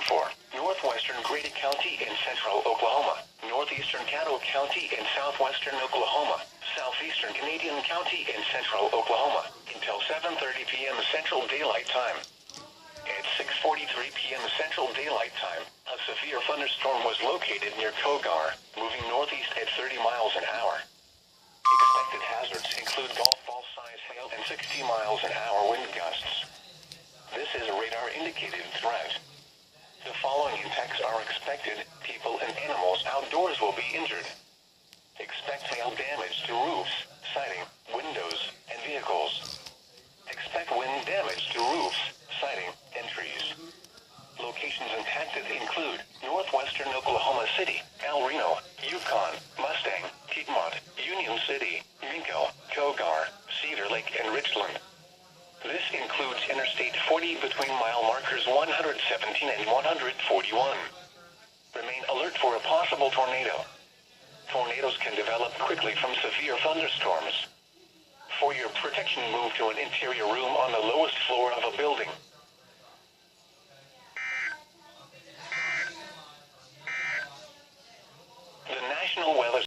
for northwestern Grady County in central Oklahoma, northeastern Caddo County in southwestern Oklahoma, southeastern Canadian County in central Oklahoma, until 7:30 p.m. Central Daylight Time. At 6:43 p.m. Central Daylight Time, a severe thunderstorm was located near Kogar, moving northeast at 30 miles an hour. Expected hazards include golf ball-size hail and 60 miles an hour wind gusts. This is a radar-indicated threat. The following impacts are expected: people and animals outdoors will be injured. Expect hail damage to roofs, siding, windows, and vehicles. Expect wind damage to roofs, siding, and trees. Locations impacted include northwestern Oklahoma City, El Reno, Yukon, Mustang, Piedmont, Union City, Minko, Kogar, Cedar Lake, and Richland. This includes Interstate 40 between mile markers 117 and 141. Remain alert for a possible tornado. Tornadoes can develop quickly from severe thunderstorms. For your protection, move to an interior room on the lowest floor of a building.